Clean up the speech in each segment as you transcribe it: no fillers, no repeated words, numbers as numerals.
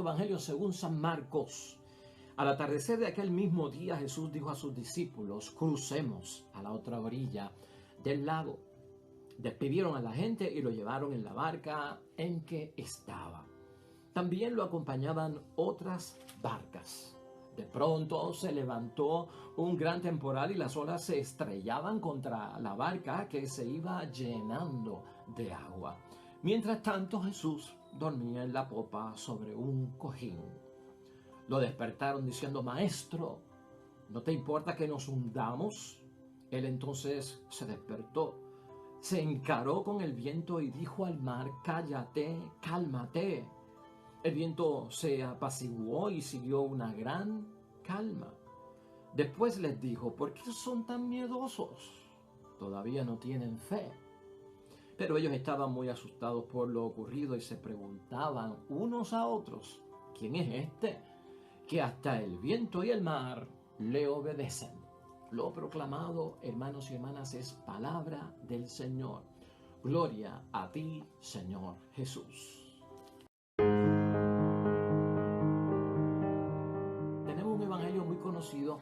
Evangelio según San Marcos. Al atardecer de aquel mismo día, Jesús dijo a sus discípulos: crucemos a la otra orilla del lago. Despidieron a la gente y lo llevaron en la barca en que estaba. También lo acompañaban otras barcas. De pronto se levantó un gran temporal y las olas se estrellaban contra la barca que se iba llenando de agua. Mientras tanto, Jesús dormía en la popa sobre un cojín. Lo despertaron diciendo: Maestro, ¿no te importa que nos hundamos? Él entonces se despertó, se encaró con el viento y dijo al mar: Cállate, cálmate. El viento se apaciguó y siguió una gran calma. Después les dijo: ¿por qué son tan miedosos? Todavía no tienen fe. Pero ellos estaban muy asustados por lo ocurrido y se preguntaban unos a otros: ¿quién es este que hasta el viento y el mar le obedecen? Lo proclamado, hermanos y hermanas, es palabra del Señor. Gloria a ti, Señor Jesús. Tenemos un evangelio muy conocido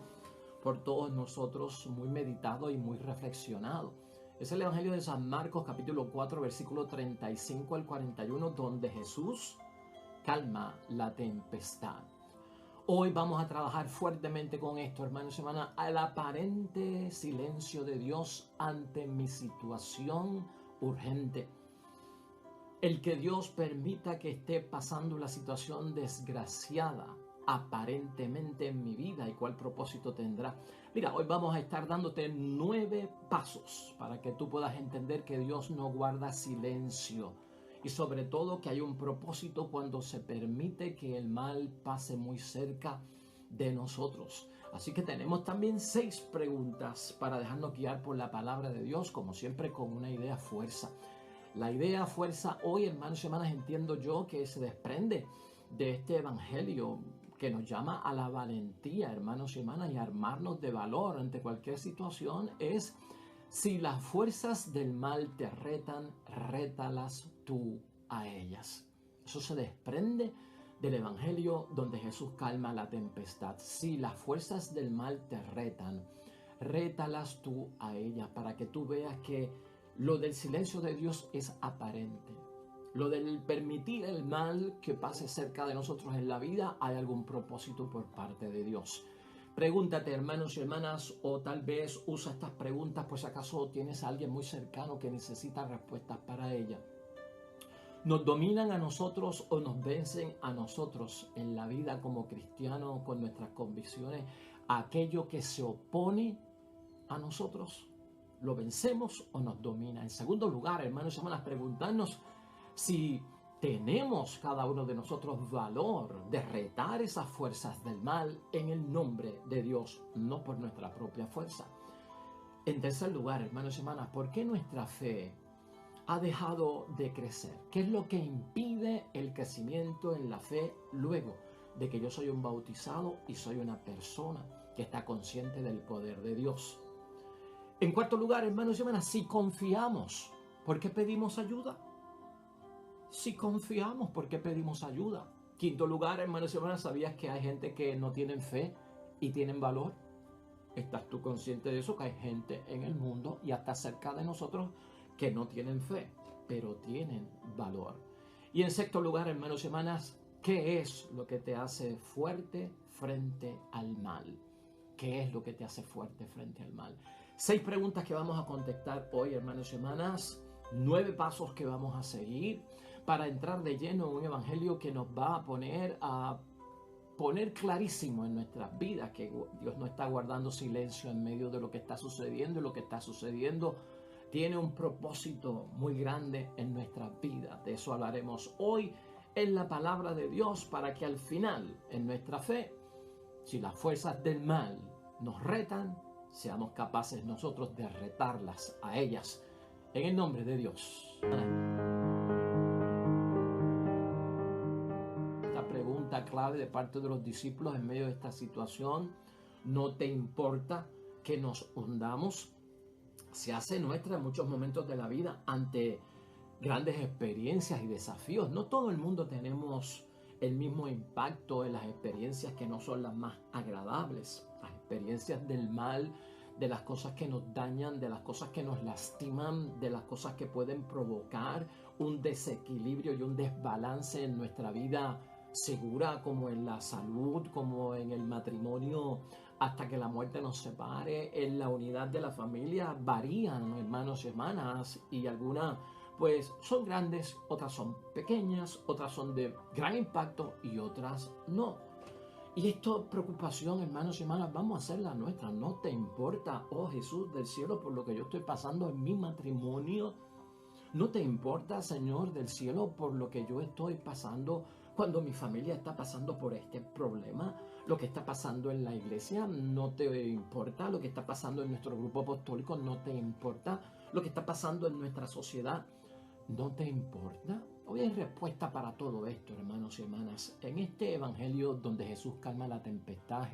por todos nosotros, muy meditado y muy reflexionado. Es el evangelio de San Marcos, capítulo 4, versículo 35 al 41, donde Jesús calma la tempestad. Hoy vamos a trabajar fuertemente con esto, hermanos y hermanas, al aparente silencio de Dios ante mi situación urgente. El que Dios permita que esté pasando la situación desgraciada aparentemente en mi vida y cuál propósito tendrá. Mira, hoy vamos a estar dándote 9 pasos para que tú puedas entender que Dios no guarda silencio y sobre todo que hay un propósito cuando se permite que el mal pase muy cerca de nosotros. Así que tenemos también 6 preguntas para dejarnos guiar por la palabra de Dios, como siempre con una idea fuerza. La idea fuerza hoy, hermanos y hermanas, entiendo yo que se desprende de este evangelio que nos llama a la valentía, hermanos y hermanas, y a armarnos de valor ante cualquier situación, es: si las fuerzas del mal te retan, rétalas tú a ellas. Eso se desprende del evangelio donde Jesús calma la tempestad. Si las fuerzas del mal te retan, rétalas tú a ellas, para que tú veas que lo del silencio de Dios es aparente. Lo del permitir el mal que pase cerca de nosotros en la vida, hay algún propósito por parte de Dios. Pregúntate, hermanos y hermanas, o tal vez usa estas preguntas pues acaso tienes a alguien muy cercano que necesita respuestas para ella. ¿Nos dominan a nosotros o nos vencen a nosotros en la vida como cristianos con nuestras convicciones aquello que se opone a nosotros? ¿Lo vencemos o nos domina? En segundo lugar, hermanos y hermanas, preguntarnos si tenemos cada uno de nosotros valor de retar esas fuerzas del mal en el nombre de Dios, no por nuestra propia fuerza. En tercer lugar, hermanos y hermanas, ¿por qué nuestra fe ha dejado de crecer? ¿Qué es lo que impide el crecimiento en la fe luego de que yo soy un bautizado y soy una persona que está consciente del poder de Dios? En cuarto lugar, hermanos y hermanas, si confiamos, ¿por qué pedimos ayuda? Si confiamos, ¿por qué pedimos ayuda? Quinto lugar, hermanos y hermanas, ¿sabías que hay gente que no tienen fe y tienen valor? ¿Estás tú consciente de eso? Que hay gente en el mundo y hasta cerca de nosotros que no tienen fe, pero tienen valor. Y en sexto lugar, hermanos y hermanas, ¿qué es lo que te hace fuerte frente al mal? ¿Qué es lo que te hace fuerte frente al mal? 6 preguntas que vamos a contestar hoy, hermanos y hermanas. 9 pasos que vamos a seguir para entrar de lleno en un evangelio que nos va a poner clarísimo en nuestras vidas que Dios no está guardando silencio en medio de lo que está sucediendo, y lo que está sucediendo tiene un propósito muy grande en nuestras vidas. De eso hablaremos hoy en la palabra de Dios, para que al final, en nuestra fe, si las fuerzas del mal nos retan, seamos capaces nosotros de retarlas a ellas, en el nombre de Dios. Esta pregunta clave de parte de los discípulos en medio de esta situación: ¿no te importa que nos hundamos?, se hace nuestra en muchos momentos de la vida ante grandes experiencias y desafíos. No todo el mundo tenemos el mismo impacto en las experiencias que no son las más agradables, las experiencias del mal, de las cosas que nos dañan, de las cosas que nos lastiman, de las cosas que pueden provocar un desequilibrio y un desbalance en nuestra vida segura, como en la salud, como en el matrimonio, hasta que la muerte nos separe, en la unidad de la familia, varían, hermanos y hermanas, y algunas pues son grandes, otras son pequeñas, otras son de gran impacto y otras no. Y esta preocupación, hermanos y hermanas, vamos a hacerla nuestra. No te importa, oh Jesús del cielo, por lo que yo estoy pasando en mi matrimonio. No te importa, Señor del cielo, por lo que yo estoy pasando cuando mi familia está pasando por este problema. Lo que está pasando en la iglesia no te importa. Lo que está pasando en nuestro grupo apostólico no te importa. Lo que está pasando en nuestra sociedad no te importa. Hoy hay respuesta para todo esto, hermanos y hermanas. En este evangelio donde Jesús calma la tempestad,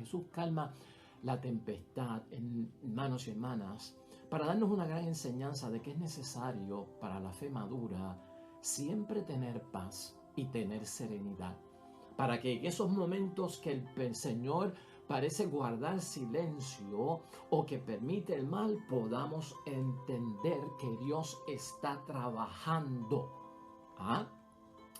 hermanos y hermanas, para darnos una gran enseñanza de que es necesario para la fe madura siempre tener paz y tener serenidad. Para que en esos momentos que el Señor parece guardar silencio o que permite el mal, podamos entender que Dios está trabajando. ¿Ah?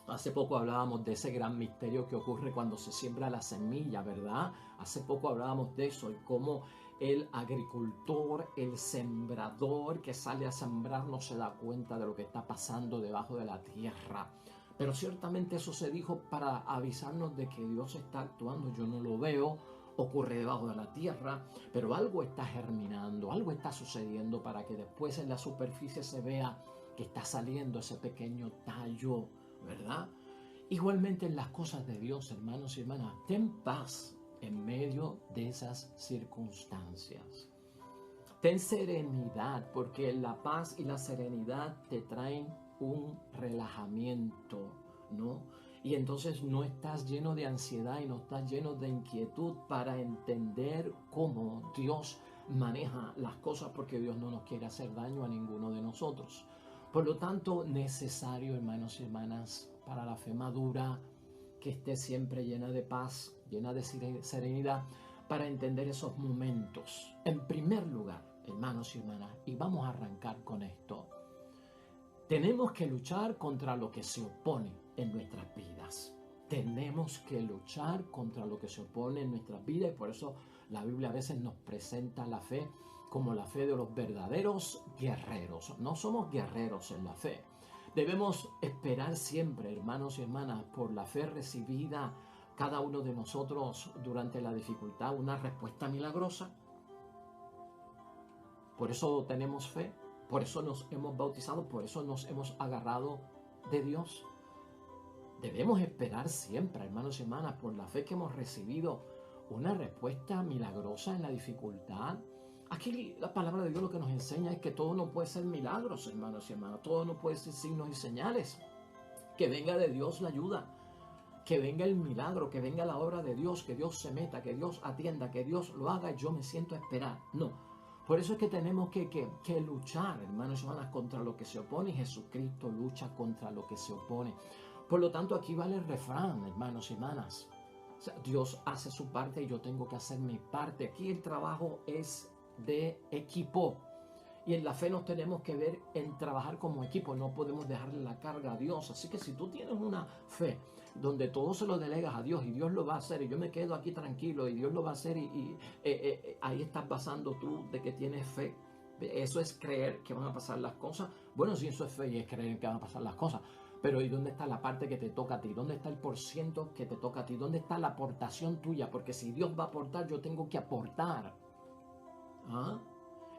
Hace poco hablábamos de ese gran misterio que ocurre cuando se siembra la semilla, ¿verdad? Hace poco hablábamos de eso y cómo el agricultor, el sembrador que sale a sembrar no se da cuenta de lo que está pasando debajo de la tierra. Pero ciertamente eso se dijo para avisarnos de que Dios está actuando. Yo no lo veo, ocurre debajo de la tierra, pero algo está germinando, algo está sucediendo para que después en la superficie se vea que está saliendo ese pequeño tallo, ¿verdad? Igualmente en las cosas de Dios, hermanos y hermanas, ten paz en medio de esas circunstancias. Ten serenidad, porque la paz y la serenidad te traen un relajamiento, ¿no? Y entonces no estás lleno de ansiedad y no estás lleno de inquietud para entender cómo Dios maneja las cosas, porque Dios no nos quiere hacer daño a ninguno de nosotros. Por lo tanto, necesario, hermanos y hermanas, para la fe madura, que esté siempre llena de paz, llena de serenidad, para entender esos momentos. En primer lugar, hermanos y hermanas, y vamos a arrancar con esto, tenemos que luchar contra lo que se opone en nuestras vidas. Tenemos que luchar contra lo que se opone en nuestras vidas y por eso la Biblia a veces nos presenta la fe como la fe de los verdaderos guerreros. No somos guerreros en la fe. Debemos esperar siempre, hermanos y hermanas, por la fe recibida cada uno de nosotros durante la dificultad, una respuesta milagrosa. Por eso tenemos fe, por eso nos hemos bautizado, por eso nos hemos agarrado de Dios. Debemos esperar siempre, hermanos y hermanas, por la fe que hemos recibido, una respuesta milagrosa en la dificultad. Aquí la palabra de Dios lo que nos enseña es que todo no puede ser milagros, hermanos y hermanas. Todo no puede ser signos y señales. Que venga de Dios la ayuda, que venga el milagro, que venga la obra de Dios, que Dios se meta, que Dios atienda, que Dios lo haga y yo me siento a esperar. No. Por eso es que tenemos que luchar, hermanos y hermanas, contra lo que se opone. Y Jesucristo lucha contra lo que se opone. Por lo tanto, aquí vale el refrán, hermanos y hermanas. O sea, Dios hace su parte y yo tengo que hacer mi parte. Aquí el trabajo es de equipo. Y en la fe nos tenemos que ver en trabajar como equipo. No podemos dejarle la carga a Dios. Así que si tú tienes una fe donde todo se lo delegas a Dios y Dios lo va a hacer y yo me quedo aquí tranquilo y Dios lo va a hacer ahí estás basando tú de que tienes fe. Eso es creer que van a pasar las cosas. Bueno, si eso es fe y es creer que van a pasar las cosas. Pero ¿y dónde está la parte que te toca a ti? ¿Dónde está el % que te toca a ti? ¿Dónde está la aportación tuya? Porque si Dios va a aportar, yo tengo que aportar. ¿Ah?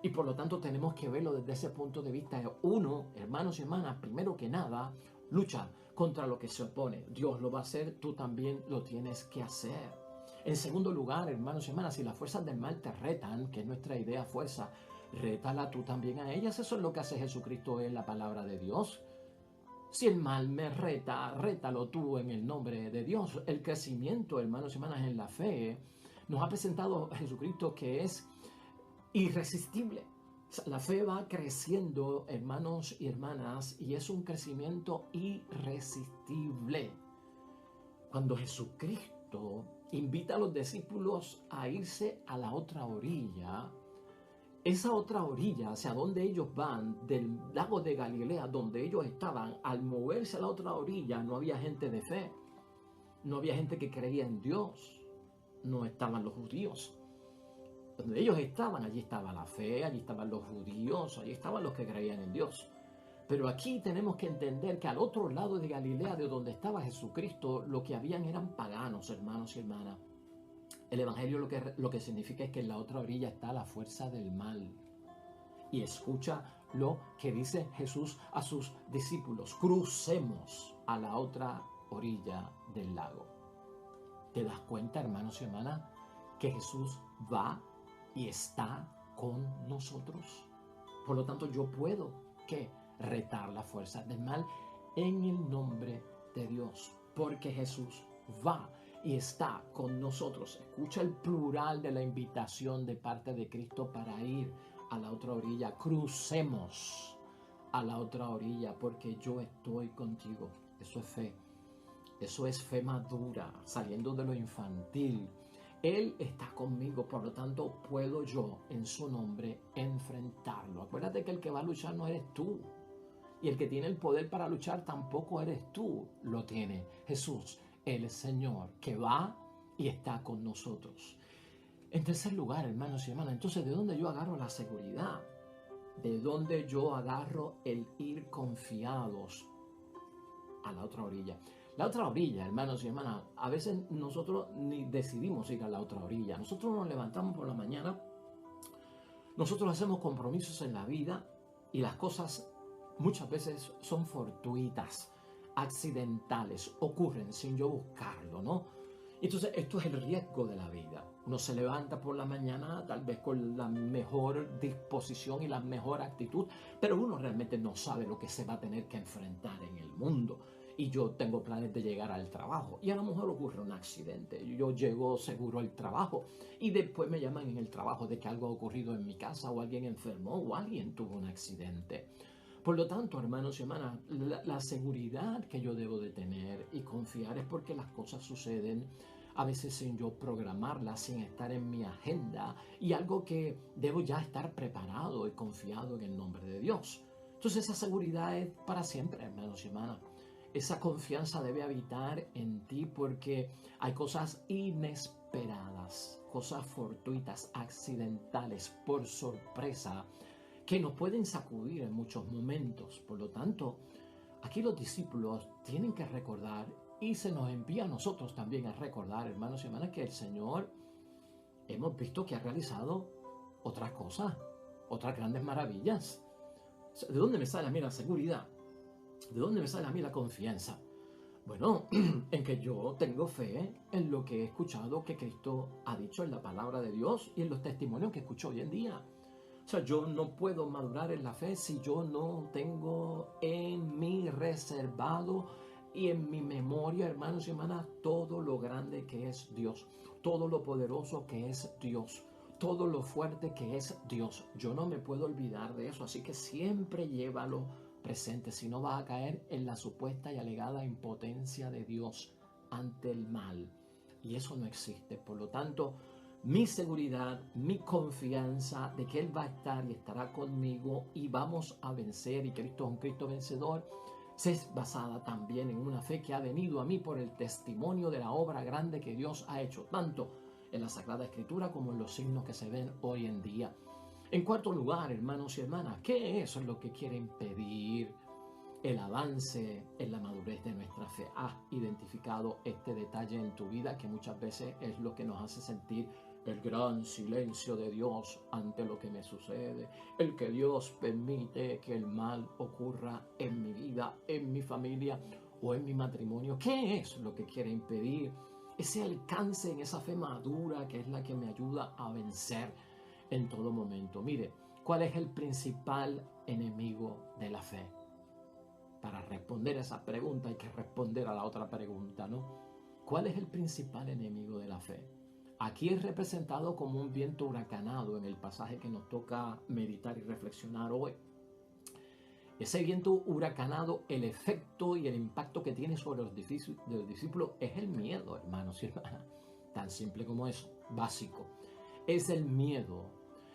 Y por lo tanto tenemos que verlo desde ese punto de vista. Uno, hermanos y hermanas, primero que nada, lucha contra lo que se opone. Dios lo va a hacer, tú también lo tienes que hacer. En segundo lugar, hermanos y hermanas, si las fuerzas del mal te retan, que es nuestra idea fuerza, rétala tú también a ellas. Eso es lo que hace Jesucristo en la palabra de Dios. Si el mal me reta, rétalo tú en el nombre de Dios. El crecimiento, hermanos y hermanas, en la fe nos ha presentado a Jesucristo que es irresistible. La fe va creciendo, hermanos y hermanas, y es un crecimiento irresistible. cuando Jesucristo invita a los discípulos a irse a la otra orilla, esa otra orilla hacia donde ellos van, del lago de Galilea, donde ellos estaban, al moverse a la otra orilla no había gente de fe, no había gente que creía en Dios, no estaban los judíos. Donde ellos estaban, allí estaba la fe, allí estaban los judíos, allí estaban los que creían en Dios. Pero aquí tenemos que entender que al otro lado de Galilea, de donde estaba Jesucristo, lo que habían eran paganos, hermanos y hermanas. El Evangelio lo que significa es que en la otra orilla está la fuerza del mal. Y escucha lo que dice Jesús a sus discípulos: crucemos a la otra orilla del lago. ¿Te das cuenta, hermanos y hermanas, que Jesús va y está con nosotros? Por lo tanto, yo puedo retar las fuerzas del mal en el nombre de Dios, porque Jesús va y está con nosotros. Escucha el plural de la invitación de parte de Cristo para ir a la otra orilla. Crucemos a la otra orilla porque yo estoy contigo. Eso es fe. Eso es fe madura, saliendo de lo infantil. Él está conmigo, por lo tanto puedo yo en su nombre enfrentarlo. Acuérdate que el que va a luchar no eres tú. Y el que tiene el poder para luchar tampoco eres tú, lo tiene Jesús, el Señor, que va y está con nosotros. En tercer lugar, hermanos y hermanas, entonces, ¿de dónde yo agarro la seguridad? ¿De dónde yo agarro el ir confiados a la otra orilla? La otra orilla, hermanos y hermanas, a veces nosotros ni decidimos ir a la otra orilla. Nosotros nos levantamos por la mañana, nosotros hacemos compromisos en la vida y las cosas muchas veces son fortuitas, accidentales, ocurren sin yo buscarlo, ¿no? Entonces, esto es el riesgo de la vida. Uno se levanta por la mañana tal vez con la mejor disposición y la mejor actitud, pero uno realmente no sabe lo que se va a tener que enfrentar en el mundo. Y yo tengo planes de llegar al trabajo y a lo mejor ocurre un accidente. Yo llego seguro al trabajo y después me llaman en el trabajo de que algo ha ocurrido en mi casa o alguien enfermó o alguien tuvo un accidente. Por lo tanto, hermanos y hermanas, la seguridad que yo debo de tener y confiar es porque las cosas suceden a veces sin yo programarlas, sin estar en mi agenda, y algo que debo ya estar preparado y confiado en el nombre de Dios. Entonces esa seguridad es para siempre, hermanos y hermanas. Esa confianza debe habitar en ti porque hay cosas inesperadas, cosas fortuitas, accidentales, por sorpresa, que nos pueden sacudir en muchos momentos. Por lo tanto, aquí los discípulos tienen que recordar, y se nos envía a nosotros también a recordar, hermanos y hermanas, que el Señor hemos visto que ha realizado otras cosas, otras grandes maravillas. ¿De dónde me sale a mí la seguridad? ¿De dónde me sale a mí la confianza? Bueno, en que yo tengo fe en lo que he escuchado que Cristo ha dicho en la palabra de Dios y en los testimonios que escucho hoy en día. O sea, yo no puedo madurar en la fe si yo no tengo en mí reservado y en mi memoria, hermanos y hermanas, todo lo grande que es Dios, todo lo poderoso que es Dios, todo lo fuerte que es Dios. Yo no me puedo olvidar de eso, así que siempre llévalo presente, si no vas a caer en la supuesta y alegada impotencia de Dios ante el mal. Y eso no existe. Por lo tanto, mi seguridad, mi confianza de que Él va a estar y estará conmigo y vamos a vencer, y Cristo es un Cristo vencedor, es basada también en una fe que ha venido a mí por el testimonio de la obra grande que Dios ha hecho, tanto en la Sagrada Escritura como en los signos que se ven hoy en día. En cuarto lugar, hermanos y hermanas, ¿qué es lo que quiere impedir el avance en la madurez de nuestra fe? ¿Has identificado este detalle en tu vida que muchas veces es lo que nos hace sentir el gran silencio de Dios ante lo que me sucede? El que Dios permite que el mal ocurra en mi vida, en mi familia o en mi matrimonio. ¿Qué es lo que quiere impedir ese alcance en esa fe madura que es la que me ayuda a vencer en todo momento? Mire, ¿cuál es el principal enemigo de la fe? Para responder a esa pregunta hay que responder a la otra pregunta, ¿no? ¿Cuál es el principal enemigo de la fe? Aquí es representado como un viento huracanado en el pasaje que nos toca meditar y reflexionar hoy. Ese viento huracanado, el efecto y el impacto que tiene sobre los discípulos es el miedo, hermanos y hermanas. Tan simple como eso, básico. Es el miedo.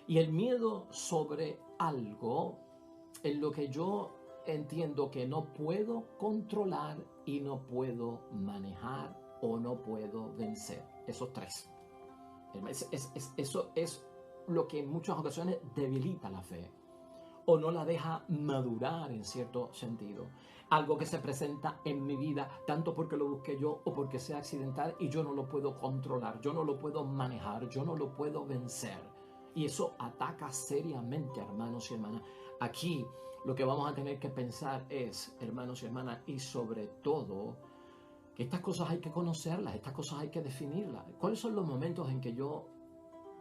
Y el miedo sobre algo en lo que yo entiendo que no puedo controlar y no puedo manejar o no puedo vencer. Esos tres. Eso es lo que en muchas ocasiones debilita la fe o no la deja madurar en cierto sentido. Algo que se presenta en mi vida tanto porque lo busqué yo o porque sea accidental y yo no lo puedo controlar, yo no lo puedo manejar, yo no lo puedo vencer. Y eso ataca seriamente, hermanos y hermanas. Aquí lo que vamos a tener que pensar es, hermanos y hermanas, y sobre todo, que estas cosas hay que conocerlas, estas cosas hay que definirlas. ¿Cuáles son los momentos en que yo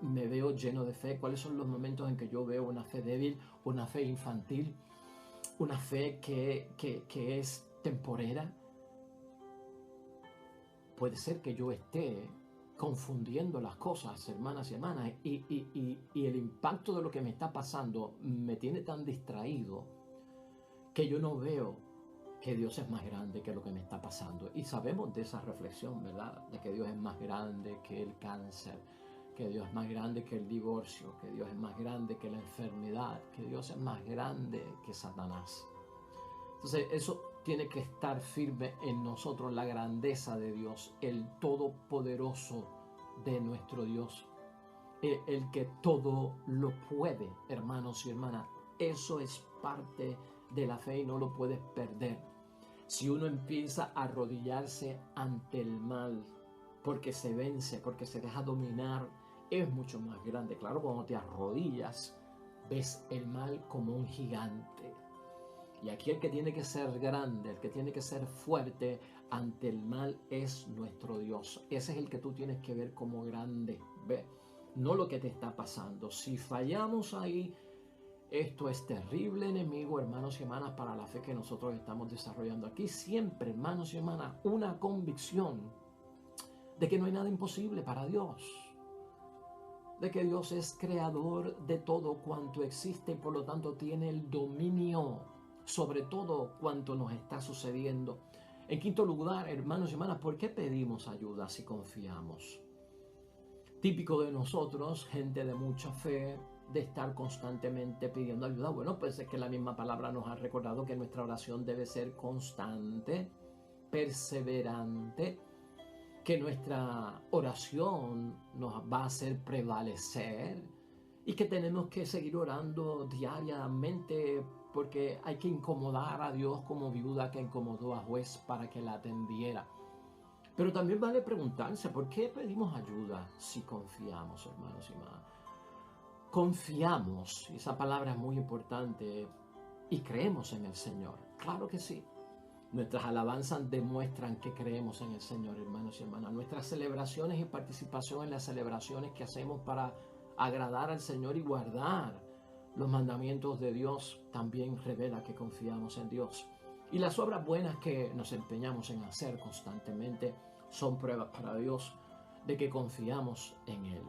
me veo lleno de fe? ¿Cuáles son los momentos en que yo veo una fe débil, una fe infantil, una fe que es temporera? Puede ser que yo esté confundiendo las cosas, hermanas y hermanas, y el impacto de lo que me está pasando me tiene tan distraído que yo no veo que Dios es más grande que lo que me está pasando. Y sabemos de esa reflexión, ¿verdad? De que Dios es más grande que el cáncer, que Dios es más grande que el divorcio, que Dios es más grande que la enfermedad, que Dios es más grande que Satanás. Entonces eso tiene que estar firme en nosotros, la grandeza de Dios, el todopoderoso de nuestro Dios, el que todo lo puede, hermanos y hermanas. Eso es parte de la fe y no lo puedes perder. Si uno empieza a arrodillarse ante el mal, porque se vence, porque se deja dominar, es mucho más grande. Claro, cuando te arrodillas, ves el mal como un gigante. Y aquí el que tiene que ser grande, el que tiene que ser fuerte ante el mal es nuestro Dios. Ese es el que tú tienes que ver como grande, ¿ve? No lo que te está pasando. Si fallamos ahí, esto es terrible enemigo, hermanos y hermanas, para la fe que nosotros estamos desarrollando aquí. Siempre, hermanos y hermanas, una convicción de que no hay nada imposible para Dios, de que Dios es creador de todo cuanto existe y por lo tanto tiene el dominio sobre todo cuanto nos está sucediendo. En quinto lugar, hermanos y hermanas, ¿por qué pedimos ayuda si confiamos? Típico de nosotros, gente de mucha fe, de estar constantemente pidiendo ayuda. Bueno, pues es que la misma palabra nos ha recordado que nuestra oración debe ser constante, perseverante, que nuestra oración nos va a hacer prevalecer y que tenemos que seguir orando diariamente porque hay que incomodar a Dios como viuda que incomodó a juez para que la atendiera. Pero también vale preguntarse, ¿por qué pedimos ayuda si confiamos, hermanos y hermanas? Confiamos, y esa palabra es muy importante, y creemos en el Señor. Claro que sí. Nuestras alabanzas demuestran que creemos en el Señor, hermanos y hermanas. Nuestras celebraciones y participación en las celebraciones que hacemos para agradar al Señor y guardar los mandamientos de Dios también revela que confiamos en Dios. Y las obras buenas que nos empeñamos en hacer constantemente son pruebas para Dios de que confiamos en Él.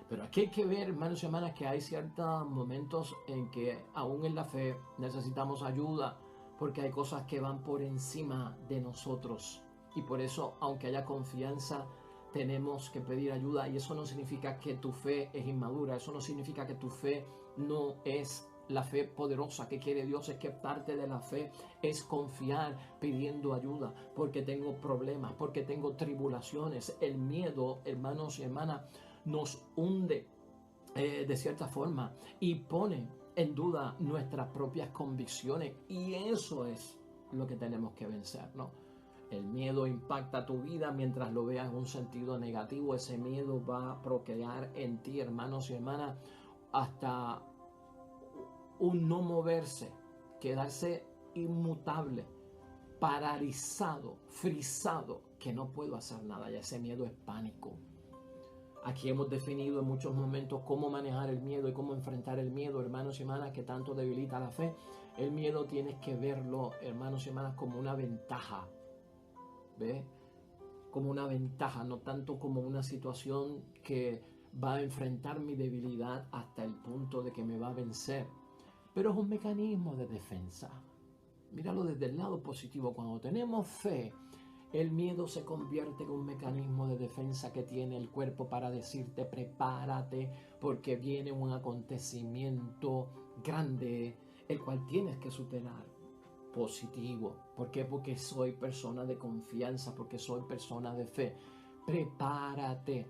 Pero aquí hay que ver, hermanos y hermanas, que hay ciertos momentos en que aún en la fe necesitamos ayuda, porque hay cosas que van por encima de nosotros. Y por eso, aunque haya confianza, tenemos que pedir ayuda. Y eso no significa que tu fe es inmadura, eso no significa que tu fe no es la fe poderosa que quiere Dios. Es que parte de la fe es confiar pidiendo ayuda, porque tengo problemas, porque tengo tribulaciones. El miedo, hermanos y hermanas, nos hunde de cierta forma y pone en duda nuestras propias convicciones, y eso es lo que tenemos que vencer, ¿no? El miedo impacta tu vida mientras lo veas en un sentido negativo. Ese miedo va a procrear en ti, hermanos y hermanas, hasta un no moverse, quedarse inmutable, paralizado, frisado, que no puedo hacer nada. Ya ese miedo es pánico. Aquí hemos definido en muchos momentos cómo manejar el miedo y cómo enfrentar el miedo, hermanos y hermanas, que tanto debilita la fe. El miedo tienes que verlo, hermanos y hermanas, como una ventaja. ¿Ve? Como una ventaja, no tanto como una situación que va a enfrentar mi debilidad hasta el punto de que me va a vencer. Pero es un mecanismo de defensa. Míralo desde el lado positivo. Cuando tenemos fe, el miedo se convierte en un mecanismo de defensa que tiene el cuerpo para decirte prepárate porque viene un acontecimiento grande el cual tienes que superar. Positivo. ¿Por qué? Porque soy persona de confianza, porque soy persona de fe. Prepárate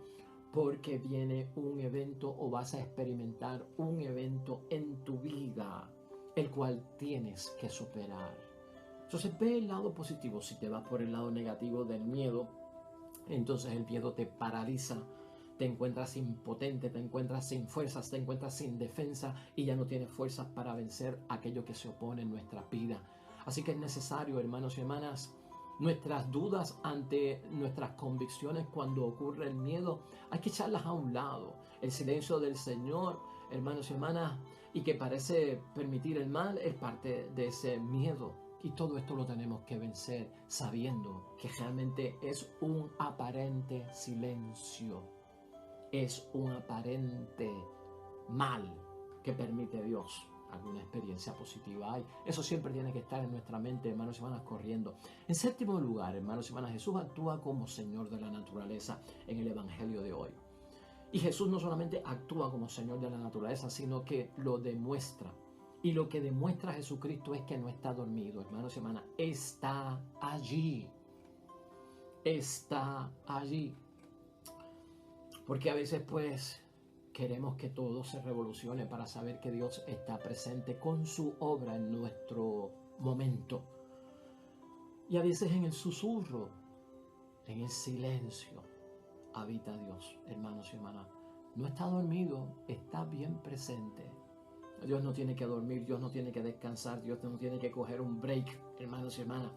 porque viene un evento o vas a experimentar un evento en tu vida el cual tienes que superar. Entonces ve el lado positivo. Si te vas por el lado negativo del miedo, entonces el miedo te paraliza, te encuentras impotente, te encuentras sin fuerzas, te encuentras sin defensa y ya no tienes fuerzas para vencer aquello que se opone en nuestra vida. Así que es necesario, hermanos y hermanas, nuestras dudas ante nuestras convicciones cuando ocurre el miedo, hay que echarlas a un lado. El silencio del Señor, hermanos y hermanas, y que parece permitir el mal, es parte de ese miedo. Y todo esto lo tenemos que vencer sabiendo que realmente es un aparente silencio, es un aparente mal que permite Dios. Alguna experiencia positiva hay. Eso siempre tiene que estar en nuestra mente, hermanos y hermanas, corriendo. En séptimo lugar, hermanos y hermanas, Jesús actúa como Señor de la naturaleza en el Evangelio de hoy. Y Jesús no solamente actúa como Señor de la naturaleza, sino que lo demuestra. Y lo que demuestra Jesucristo es que no está dormido, hermanos y hermanas. Está allí. Está allí. Porque a veces pues queremos que todo se revolucione para saber que Dios está presente con su obra en nuestro momento. Y a veces en el susurro, en el silencio, habita Dios, hermanos y hermanas. No está dormido, está bien presente. Dios no tiene que dormir, Dios no tiene que descansar, Dios no tiene que coger un break, hermanos y hermanas.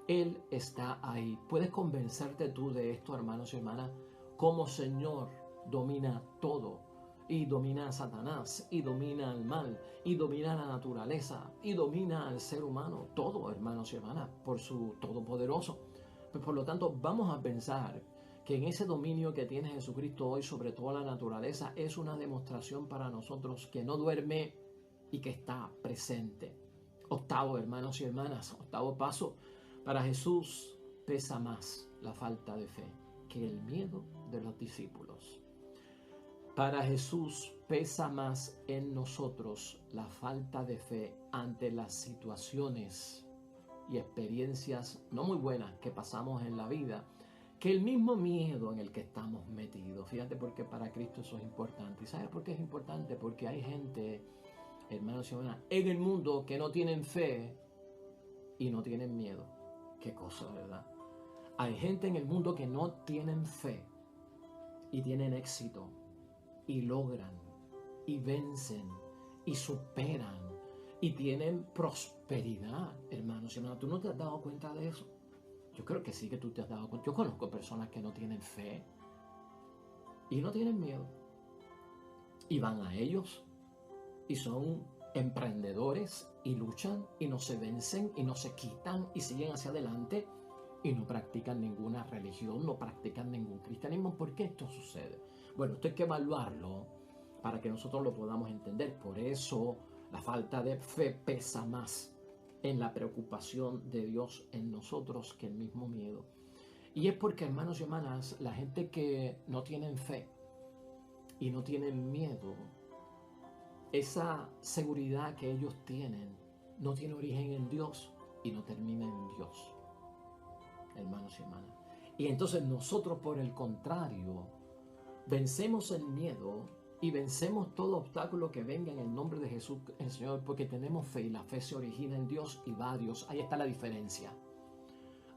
Él está ahí. ¿Puedes convencerte tú de esto, hermanos y hermanas? Como Señor domina todo. Y domina a Satanás, y domina al mal, y domina a la naturaleza, y domina al ser humano. Todo, hermanos y hermanas, por su todopoderoso. Pues por lo tanto, vamos a pensar que en ese dominio que tiene Jesucristo hoy sobre toda la naturaleza es una demostración para nosotros que no duerme y que está presente. Octavo, hermanos y hermanas, octavo paso. Para Jesús pesa más la falta de fe que el miedo de los discípulos. Para Jesús pesa más en nosotros la falta de fe ante las situaciones y experiencias no muy buenas que pasamos en la vida que el mismo miedo en el que estamos metidos. Fíjate porque para Cristo eso es importante. ¿Y sabes por qué es importante? Porque hay gente, hermanos y hermanas, en el mundo que no tienen fe y no tienen miedo. Qué cosa, ¿verdad? Hay gente en el mundo que no tienen fe y tienen éxito y logran y vencen y superan y tienen prosperidad, hermanos y hermanas. ¿Tú no te has dado cuenta de eso? Yo creo que sí que tú te has dado cuenta. Yo conozco personas que no tienen fe y no tienen miedo y van a ellos y son emprendedores y luchan y no se vencen y no se quitan y siguen hacia adelante y no practican ninguna religión, no practican ningún cristianismo. ¿Por qué esto sucede? Bueno, esto hay que evaluarlo para que nosotros lo podamos entender. Por eso la falta de fe pesa más en la preocupación de Dios en nosotros que el mismo miedo. Y es porque, hermanos y hermanas, la gente que no tienen fe y no tienen miedo, esa seguridad que ellos tienen no tiene origen en Dios y no termina en Dios, hermanos y hermanas. Y entonces nosotros, por el contrario, vencemos el miedo y vencemos todo obstáculo que venga en el nombre de Jesús el Señor, porque tenemos fe y la fe se origina en Dios y va a Dios. Ahí está la diferencia.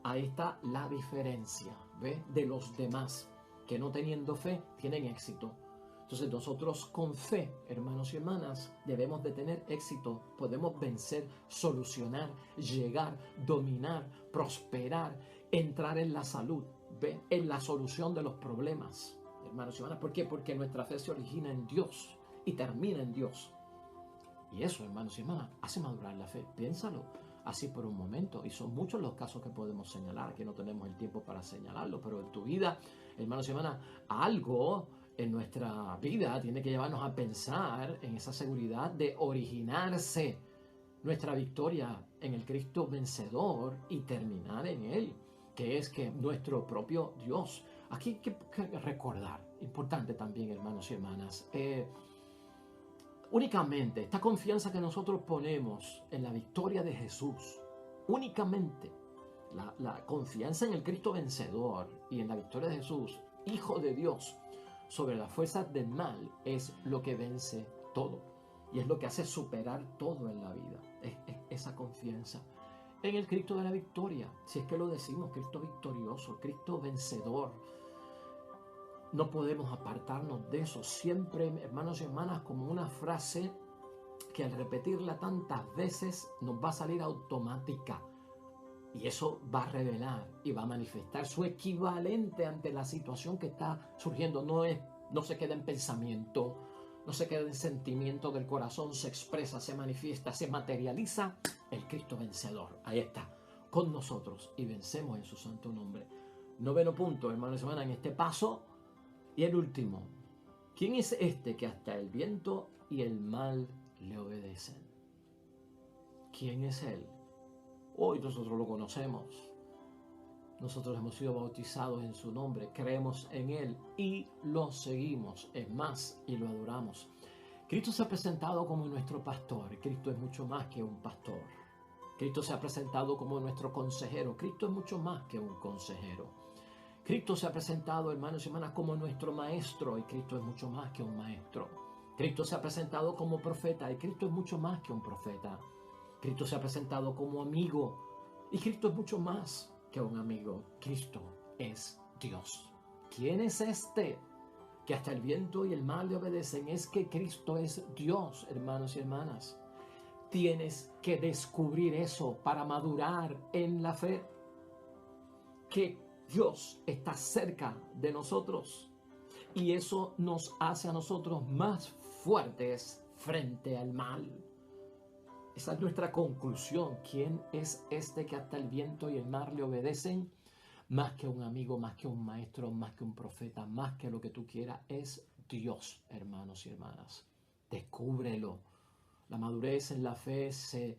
Ahí está la diferencia, ¿ve? De los demás que no teniendo fe tienen éxito. Entonces nosotros con fe, hermanos y hermanas, debemos de tener éxito. Podemos vencer, solucionar, llegar, dominar, prosperar, entrar en la salud, ¿ve? En la solución de los problemas. Hermanos y hermanas, ¿por qué? Porque nuestra fe se origina en Dios y termina en Dios. Y eso, hermanos y hermanas, hace madurar la fe. Piénsalo así por un momento. Y son muchos los casos que podemos señalar, que no tenemos el tiempo para señalarlo. Pero en tu vida, hermanos y hermanas, algo en nuestra vida tiene que llevarnos a pensar en esa seguridad de originarse nuestra victoria en el Cristo vencedor y terminar en Él, que es que nuestro propio Dios. Aquí hay que recordar, importante también, hermanos y hermanas, únicamente esta confianza que nosotros ponemos en la victoria de Jesús, únicamente la confianza en el Cristo vencedor y en la victoria de Jesús, Hijo de Dios, sobre las fuerzas del mal, es lo que vence todo y es lo que hace superar todo en la vida. Es esa confianza en el Cristo de la victoria, si es que lo decimos, Cristo victorioso, Cristo vencedor. No podemos apartarnos de eso. Siempre, hermanos y hermanas, como una frase que al repetirla tantas veces nos va a salir automática. Y eso va a revelar y va a manifestar su equivalente ante la situación que está surgiendo. No se queda en pensamiento, no se queda en sentimiento del corazón, se expresa, se manifiesta, se materializa el Cristo vencedor. Ahí está, con nosotros, y vencemos en su santo nombre. Noveno punto, hermanos y hermanas, en este paso. Y el último, ¿quién es este que hasta el viento y el mar le obedecen? ¿Quién es Él? Hoy nosotros lo conocemos. Nosotros hemos sido bautizados en su nombre, creemos en Él y lo seguimos. Es más, y lo adoramos. Cristo se ha presentado como nuestro pastor. Cristo es mucho más que un pastor. Cristo se ha presentado como nuestro consejero. Cristo es mucho más que un consejero. Cristo se ha presentado, hermanos y hermanas, como nuestro maestro, y Cristo es mucho más que un maestro. Cristo se ha presentado como profeta, y Cristo es mucho más que un profeta. Cristo se ha presentado como amigo, y Cristo es mucho más que un amigo. Cristo es Dios. ¿Quién es este que hasta el viento y el mar le obedecen? Es que Cristo es Dios, hermanos y hermanas. Tienes que descubrir eso para madurar en la fe. Que Dios está cerca de nosotros y eso nos hace a nosotros más fuertes frente al mal. Esa es nuestra conclusión. ¿Quién es este que hasta el viento y el mar le obedecen? Más que un amigo, más que un maestro, más que un profeta, más que lo que tú quieras, es Dios, hermanos y hermanas. Descúbrelo. La madurez en la fe se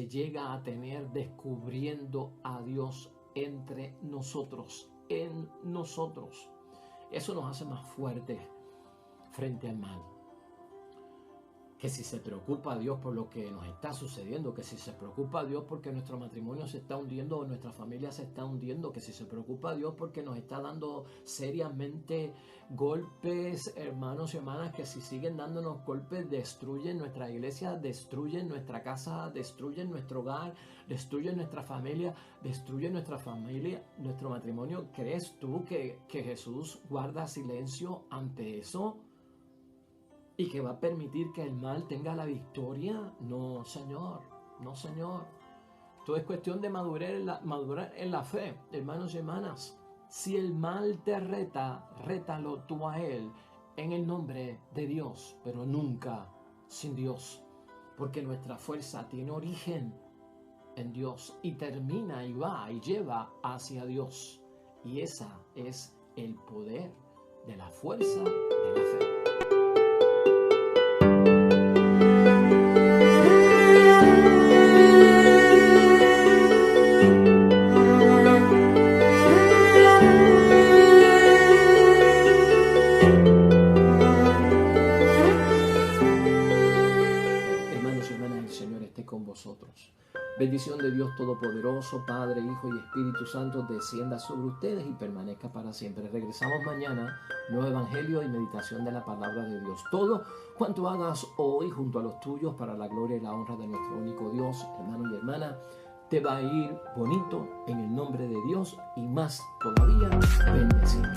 llega a tener descubriendo a Dios entre nosotros, en nosotros. Eso nos hace más fuertes frente al mal. Que si se preocupa a Dios por lo que nos está sucediendo, que si se preocupa a Dios porque nuestro matrimonio se está hundiendo o nuestra familia se está hundiendo, que si se preocupa a Dios porque nos está dando seriamente golpes, hermanos y hermanas, que si siguen dándonos golpes, destruyen nuestra iglesia, destruyen nuestra casa, destruyen nuestro hogar, destruyen nuestra familia, nuestro matrimonio. ¿Crees tú que Jesús guarda silencio ante eso? ¿Y que va a permitir que el mal tenga la victoria? No, Señor. No, Señor. Todo es cuestión de madurar en la fe, hermanos y hermanas. Si el mal te reta, rétalo tú a él en el nombre de Dios, pero nunca sin Dios. Porque nuestra fuerza tiene origen en Dios y termina y va y lleva hacia Dios. Y esa es el poder de la fuerza de la fe. Con vosotros. Bendición de Dios Todopoderoso, Padre, Hijo y Espíritu Santo, descienda sobre ustedes y permanezca para siempre. Regresamos mañana, nuevo evangelio y meditación de la palabra de Dios. Todo cuanto hagas hoy junto a los tuyos para la gloria y la honra de nuestro único Dios, hermano y hermana, te va a ir bonito en el nombre de Dios y más todavía, bendecido.